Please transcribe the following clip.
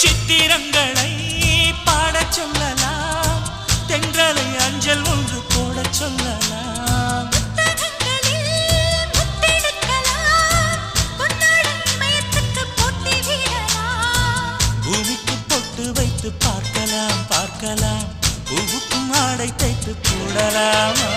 சித்திரங்களை பாடச் சொல்லலாம், தென்றலை அஞ்சல் ஒன்று போடச் சொல்லலாம். பூமிக்கு பொட்டு வைத்து பார்க்கலாம் பார்க்கலாம், பூவுக்கும் ஆடை தைத்து போடலாமா?